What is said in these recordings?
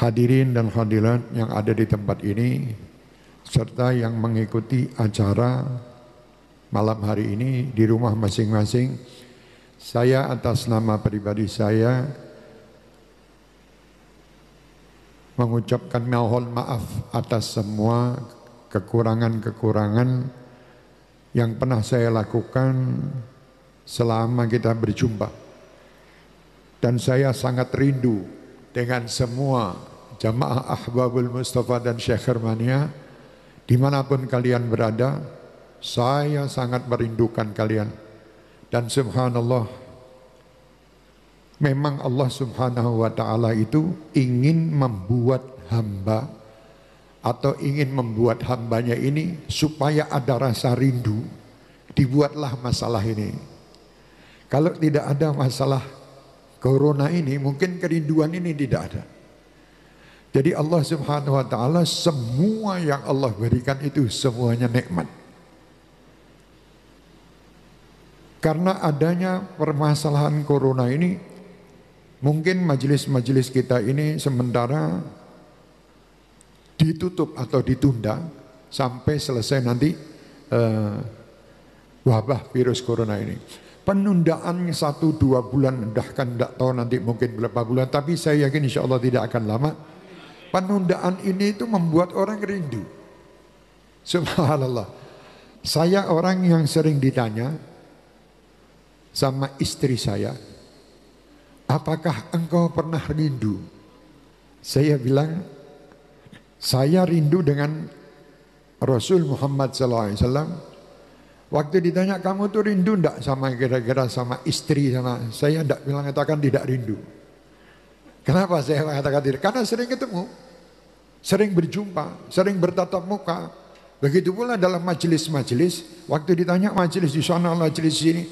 hadirin dan hadirat yang ada di tempat ini, serta yang mengikuti acara malam hari ini di rumah masing-masing. Saya atas nama pribadi saya mengucapkan mohon maaf atas semua kekurangan-kekurangan yang pernah saya lakukan selama kita berjumpa. Dan saya sangat rindu dengan semua jamaah Ahbabul Mustafa dan Syekh Hermania, dimanapun kalian berada, saya sangat merindukan kalian. Dan subhanallah, memang Allah subhanahu wa ta'ala itu ingin membuat hamba atau ingin membuat hambanya ini supaya ada rasa rindu. Dibuatlah masalah ini. Kalau tidak ada masalah corona ini, mungkin kerinduan ini tidak ada. Jadi Allah subhanahu wa ta'ala, semua yang Allah berikan itu semuanya nikmat. Karena adanya permasalahan corona ini, mungkin majelis-majelis kita ini sementara ditutup atau ditunda sampai selesai nanti wabah virus corona ini. Penundaan 1-2 bulan, bahkan tidak tahu nanti mungkin berapa bulan, tapi saya yakin insya Allah tidak akan lama. Penundaan ini itu membuat orang rindu. Subhanallah. Saya orang yang sering ditanya sama istri saya, apakah engkau pernah rindu? Saya bilang, saya rindu dengan Rasul Muhammad SAW. Waktu ditanya, kamu tuh rindu enggak sama kira-kira sama istri, sama saya enggak, bilang katakan tidak rindu. Kenapa saya mengatakan tidak? Karena sering ketemu, sering berjumpa, sering bertatap muka. Begitu pula dalam majelis-majelis, waktu ditanya majelis di sana, majelis sini,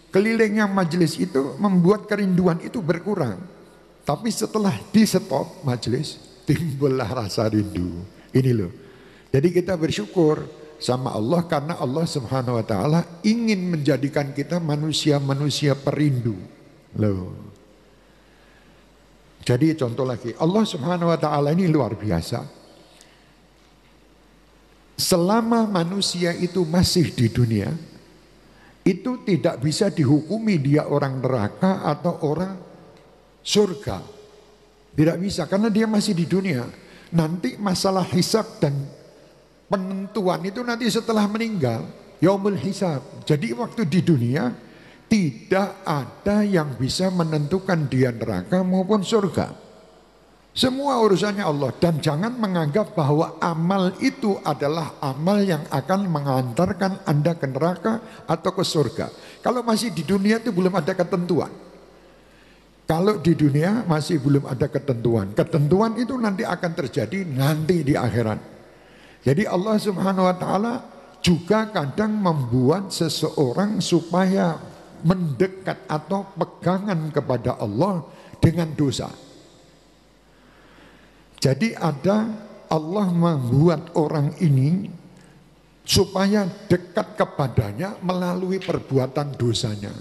kelilingnya majelis itu membuat kerinduan itu berkurang. Tapi setelah di stop majelis, timbullah rasa rindu. Ini loh. Jadi kita bersyukur sama Allah karena Allah subhanahu wa ta'ala ingin menjadikan kita manusia-manusia perindu. Loh. Jadi contoh lagi, Allah subhanahu wa ta'ala ini luar biasa. Selama manusia itu masih di dunia, itu tidak bisa dihukumi dia orang neraka atau orang surga. Tidak bisa, karena dia masih di dunia. Nanti masalah hisab dan penentuan itu nanti setelah meninggal, yaumul hisab. Jadi waktu di dunia tidak ada yang bisa menentukan dia neraka maupun surga. Semua urusannya Allah. Dan jangan menganggap bahwa amal itu adalah amal yang akan mengantarkan Anda ke neraka atau ke surga. Kalau masih di dunia itu belum ada ketentuan. Kalau di dunia masih belum ada ketentuan. Ketentuan itu nanti akan terjadi nanti di akhirat. Jadi Allah subhanahu wa ta'ala juga kadang membuat seseorang supaya mendekat atau pegangan kepada Allah dengan dosa. Jadi ada, Allah membuat orang ini supaya dekat kepadanya melalui perbuatan dosanya.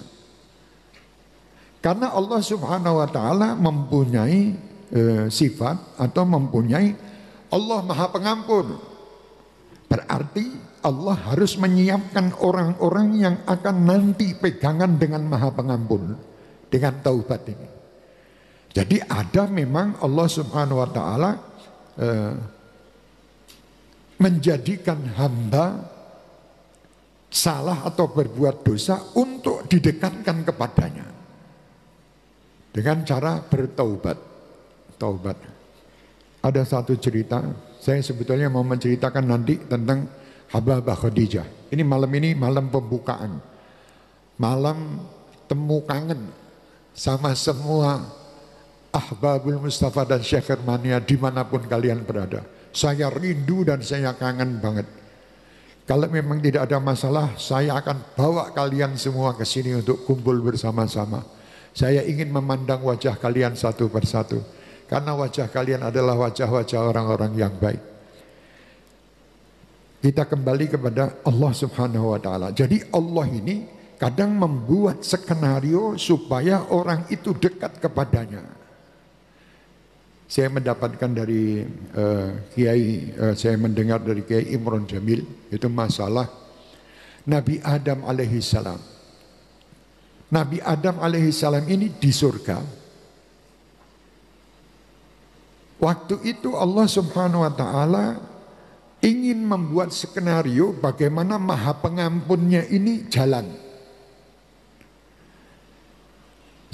Karena Allah subhanahu wa ta'ala mempunyai sifat atau mempunyai Allah maha pengampun. Berarti Allah harus menyiapkan orang-orang yang akan nanti pegangan dengan maha pengampun, dengan taubat ini. Jadi ada memang Allah subhanahu wa ta'ala menjadikan hamba salah atau berbuat dosa untuk didekatkan kepadanya. Dengan cara bertaubat. Taubat. Ada satu cerita, saya sebetulnya mau menceritakan nanti tentang Hababah Khadijah. Ini malam pembukaan. Malam temu kangen sama semua Ahbabul Mustafa dan Syekh Hermania dimanapun kalian berada. Saya rindu dan saya kangen banget. Kalau memang tidak ada masalah, saya akan bawa kalian semua ke sini untuk kumpul bersama-sama. Saya ingin memandang wajah kalian satu persatu. Karena wajah kalian adalah wajah-wajah orang-orang yang baik. Kita kembali kepada Allah subhanahu wa ta'ala. Jadi Allah ini kadang membuat skenario supaya orang itu dekat kepadanya. Saya mendapatkan dari saya mendengar dari Kiai Imron Jamil, itu masalah Nabi Adam alaihissalam. Nabi Adam alaihissalam ini di surga. Waktu itu Allah subhanahu wa ta'ala ingin membuat skenario bagaimana maha pengampunnya ini jalan.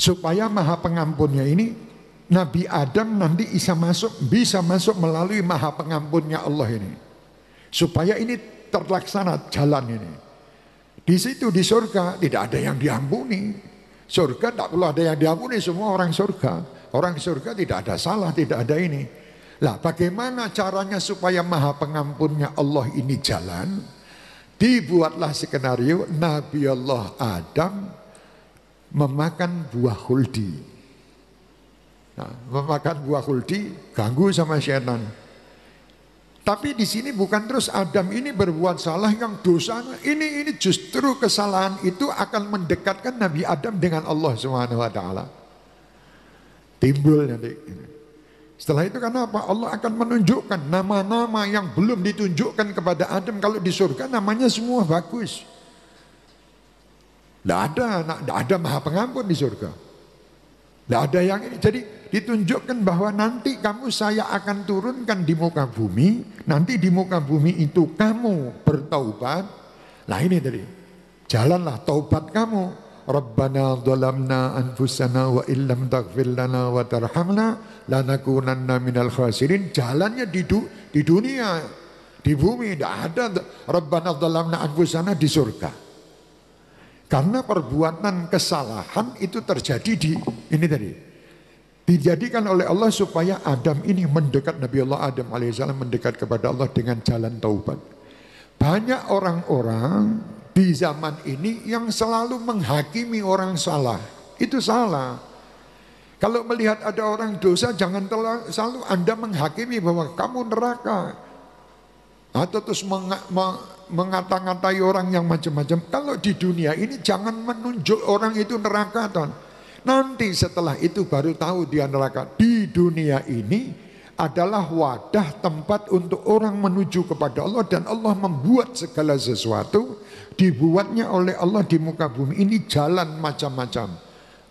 Supaya maha pengampunnya ini, Nabi Adam nanti bisa masuk melalui maha pengampunnya Allah ini. Supaya ini terlaksana jalan ini. Di situ di surga tidak ada yang diampuni. Surga tak perlu ada yang diampuni, semua orang surga. Orang surga tidak ada salah, tidak ada ini. Lah bagaimana caranya supaya maha pengampunnya Allah ini jalan? Dibuatlah skenario Nabi Allah Adam memakan buah khuldi. Nah, memakan buah khuldi ganggu sama syaitan. Tapi di sini bukan terus Adam ini berbuat salah yang dosanya. Ini justru kesalahan itu akan mendekatkan Nabi Adam dengan Allah Subhanahu wa taala. Timbul nanti. Setelah itu karena apa? Allah akan menunjukkan nama-nama yang belum ditunjukkan kepada Adam. Kalau di surga namanya semua bagus. Tidak ada maha pengampun di surga. Tidak ada yang ini. Jadi ditunjukkan bahwa nanti saya akan turunkan di muka bumi. Nanti di muka bumi itu kamu bertaubat. Nah ini tadi. Jalanlah taubat kamu. Rabbana dhalamna anfusana wa illam taghfir lana wa tarhamna lanakunanna minal khasirin. Jalannya di dunia, di bumi tidak ada Rabbana dhalamna anfusana di surga. Karena perbuatan kesalahan itu terjadi di ini tadi. Dijadikan oleh Allah supaya Adam ini mendekat, Nabi Allah Adam alaihissalam mendekat kepada Allah dengan jalan taubat. Banyak orang-orang di zaman ini yang selalu menghakimi orang salah. Itu salah. Kalau melihat ada orang dosa, jangan selalu Anda menghakimi bahwa kamu neraka. Atau terus mengata-ngatai orang yang macam-macam. Kalau di dunia ini jangan menunjuk orang itu neraka. Nanti setelah itu baru tahu dia neraka. Di dunia ini adalah wadah tempat untuk orang menuju kepada Allah. Dan Allah membuat segala sesuatu dibuatnya oleh Allah di muka bumi ini jalan macam-macam.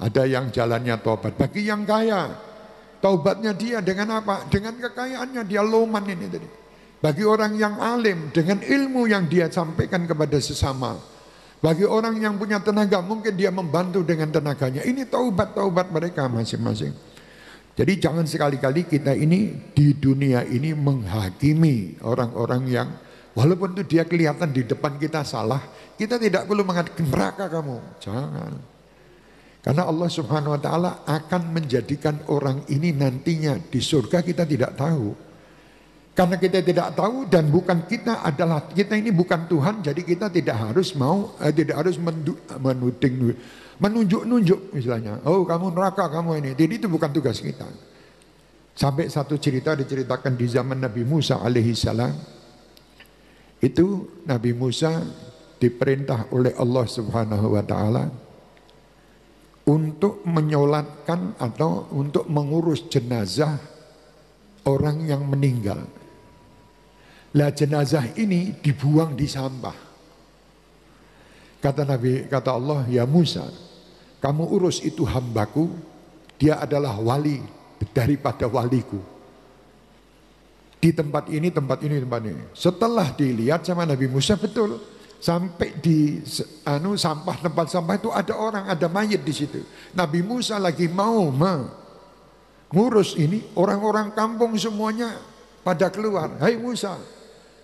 Ada yang jalannya taubat. Bagi yang kaya, taubatnya dia dengan apa? Dengan kekayaannya dia loman ini tadi. Bagi orang yang alim, dengan ilmu yang dia sampaikan kepada sesama. Bagi orang yang punya tenaga, mungkin dia membantu dengan tenaganya. Ini taubat-taubat mereka masing-masing. Jadi jangan sekali-kali kita ini di dunia ini menghakimi orang-orang yang walaupun itu dia kelihatan di depan kita salah, kita tidak perlu mengatakan neraka kamu. Jangan. Karena Allah Subhanahu wa taala akan menjadikan orang ini nantinya di surga kita tidak tahu. Karena kita tidak tahu dan bukan kita ini bukan Tuhan, jadi kita tidak harus menunjuk-nunjuk istilahnya. Oh, kamu neraka kamu ini. Jadi itu bukan tugas kita. Sampai satu cerita diceritakan di zaman Nabi Musa alaihissalam. Itu Nabi Musa diperintah oleh Allah Subhanahu wa taala untuk menyolatkan atau untuk mengurus jenazah orang yang meninggal. Lah jenazah ini dibuang di sampah. Kata Allah, ya Musa, kamu urus itu hambaku, dia adalah wali daripada waliku. Di tempat ini. Setelah dilihat sama Nabi Musa, betul. Sampai di tempat sampah itu ada orang, ada mayit di situ. Nabi Musa lagi mau ngurus ini, orang-orang kampung semuanya pada keluar. Hai Musa,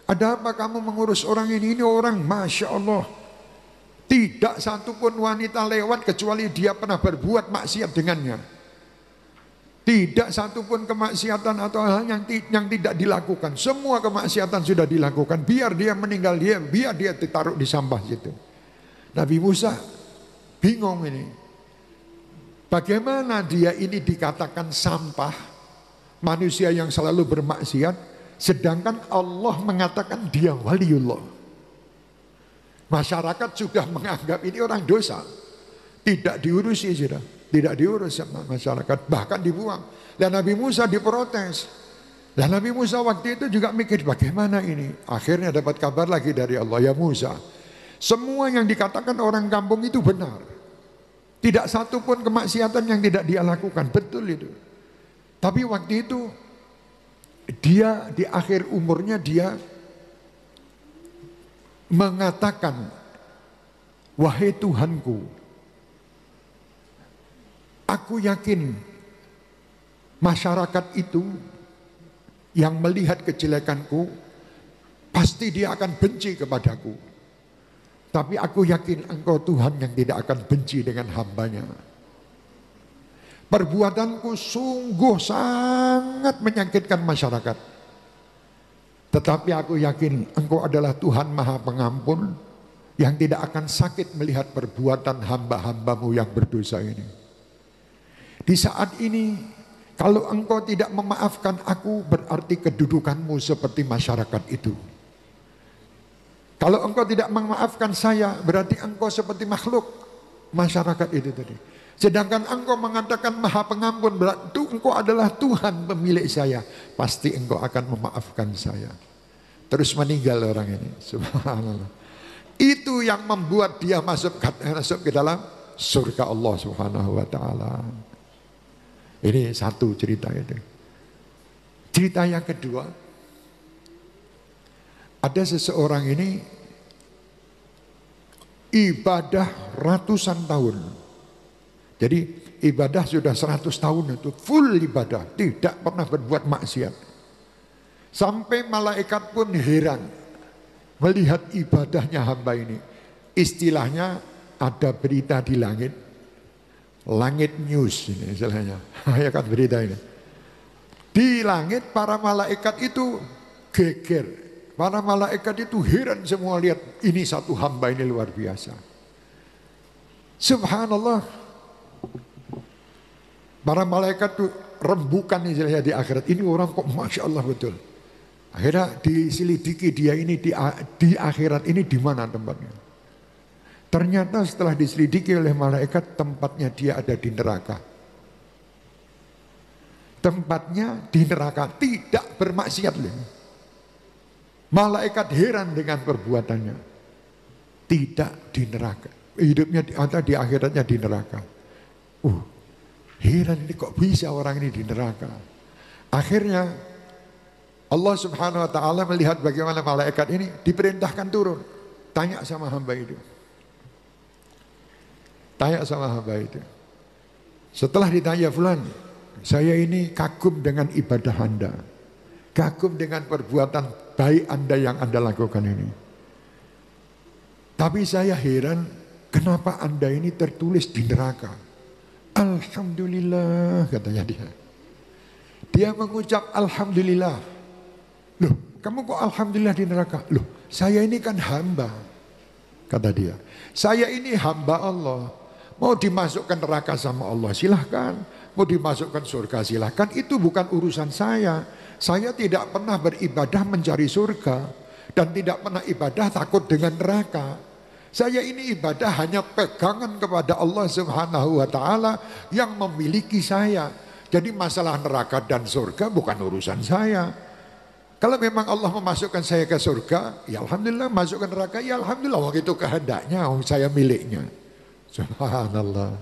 ada apa kamu mengurus orang ini? Ini orang, Masya Allah. Tidak satupun wanita lewat kecuali dia pernah berbuat maksiat dengannya. Tidak satupun kemaksiatan atau hal yang tidak dilakukan. Semua kemaksiatan sudah dilakukan. Biar dia meninggal, biar dia ditaruh di sampah situ. Nabi Musa bingung ini. Bagaimana dia ini dikatakan sampah, manusia yang selalu bermaksiat, sedangkan Allah mengatakan dia waliullah. Masyarakat sudah menganggap ini orang dosa, tidak diurusi sudah. tidak diurus sama masyarakat, bahkan dibuang. Dan Nabi Musa diprotes. Dan Nabi Musa waktu itu juga mikir bagaimana ini. Akhirnya dapat kabar lagi dari Allah, ya Musa, semua yang dikatakan orang kampung itu benar. Tidak satu pun kemaksiatan yang tidak dia lakukan, betul itu. Tapi waktu itu dia di akhir umurnya dia mengatakan, wahai Tuhanku, aku yakin masyarakat itu yang melihat kejelekanku pasti dia akan benci kepadaku. Tapi aku yakin Engkau Tuhan yang tidak akan benci dengan hambanya. Perbuatanku sungguh sangat menyakitkan masyarakat. Tetapi aku yakin Engkau adalah Tuhan Maha Pengampun yang tidak akan sakit melihat perbuatan hamba-hambamu yang berdosa ini. Di saat ini, kalau Engkau tidak memaafkan aku, berarti kedudukanmu seperti masyarakat itu. Kalau Engkau tidak memaafkan saya, berarti Engkau seperti makhluk masyarakat itu tadi. Sedangkan Engkau mengatakan Maha Pengampun, berarti Engkau adalah Tuhan pemilik saya. Pasti Engkau akan memaafkan saya. Terus meninggal orang ini. Subhanallah. Itu yang membuat dia masuk ke dalam surga Allah Subhanahu wa taala. Ini satu cerita itu. Cerita yang kedua, ada seseorang ini ibadah ratusan tahun. Jadi ibadah sudah 100 tahun itu full ibadah, tidak pernah berbuat maksiat. Sampai malaikat pun heran melihat ibadahnya hamba ini. Istilahnya ada berita di langit, langit news ini istilahnya. Ya kan berita ini. Di langit para malaikat itu geger. Para malaikat itu heran semua lihat ini satu hamba ini luar biasa. Subhanallah. Para malaikat itu rembukan istilahnya di akhirat. Ini orang kok Masya Allah betul. Akhirnya diselidiki dia ini di akhirat ini di mana tempatnya. Ternyata setelah diselidiki oleh malaikat tempatnya dia ada di neraka. Tempatnya di neraka, tidak bermaksiat loh. Malaikat heran dengan perbuatannya. Tidak di neraka. Hidupnya ada di akhiratnya di neraka. Heran ini kok bisa orang ini di neraka. Akhirnya Allah Subhanahu wa taala melihat bagaimana malaikat ini diperintahkan turun. Tanya sama hamba itu. Tanya sama hamba itu. Setelah ditanya, fulan, saya ini kagum dengan ibadah Anda. Kagum dengan perbuatan baik Anda yang Anda lakukan ini. Tapi saya heran kenapa Anda ini tertulis di neraka. Alhamdulillah, katanya dia. Dia mengucap Alhamdulillah. Loh, kamu kok Alhamdulillah di neraka? Loh, saya ini kan hamba, kata dia. Saya ini hamba Allah. Mau dimasukkan neraka sama Allah silahkan. Mau dimasukkan surga silahkan. Itu bukan urusan saya. Saya tidak pernah beribadah mencari surga. Dan tidak pernah ibadah takut dengan neraka. Saya ini ibadah hanya pegangan kepada Allah Subhanahu wa taala yang memiliki saya. Jadi masalah neraka dan surga bukan urusan saya. Kalau memang Allah memasukkan saya ke surga, ya Alhamdulillah. Masukkan neraka, ya Alhamdulillah. Waktu itu kehendaknya, saya miliknya. Subhanallah.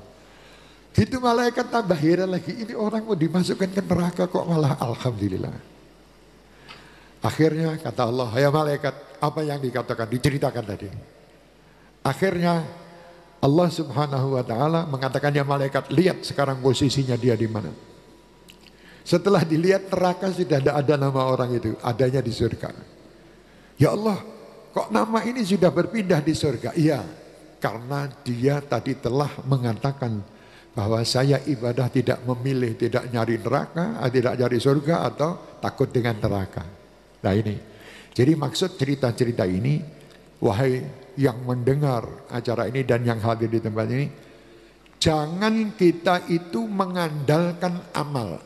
Gitu malaikat tambah heran lagi. Ini orang mau dimasukkan ke neraka kok malah Alhamdulillah. Akhirnya kata Allah, ya malaikat, apa yang dikatakan, diceritakan tadi. Akhirnya Allah Subhanahu wa taala mengatakan, ya malaikat, lihat sekarang posisinya dia di mana. Setelah dilihat neraka sudah tidak ada nama orang itu, adanya di surga. Ya Allah, kok nama ini sudah berpindah di surga? Iya, karena dia tadi telah mengatakan bahwa saya ibadah tidak memilih, tidak nyari neraka, tidak nyari surga atau takut dengan neraka. Nah ini, jadi maksud cerita-cerita ini, wahai yang mendengar acara ini dan yang hadir di tempat ini, jangan kita itu mengandalkan amal.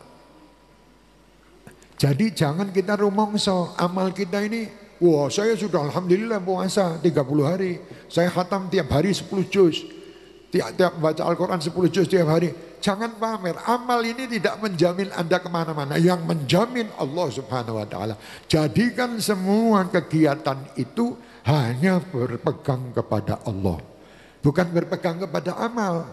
Jadi jangan kita rumongso amal kita ini, wah saya sudah Alhamdulillah puasa 30 hari, saya khatam tiap hari 10 juz, tiap baca Al-Quran 10 juz tiap hari. Jangan pamer. Amal ini tidak menjamin Anda kemana-mana. Yang menjamin Allah Subhanahu wa ta'ala. Jadikan semua kegiatan itu hanya berpegang kepada Allah. Bukan berpegang kepada amal.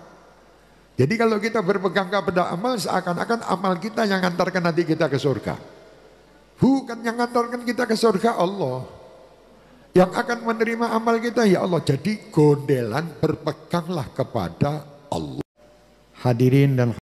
Jadi kalau kita berpegang kepada amal, seakan-akan amal kita yang antarkan nanti kita ke surga. Bukan yang antarkan kita ke surga Allah. Yang akan menerima amal kita ya Allah. Jadi gondelan berpeganglah kepada Allah. Hadirin dan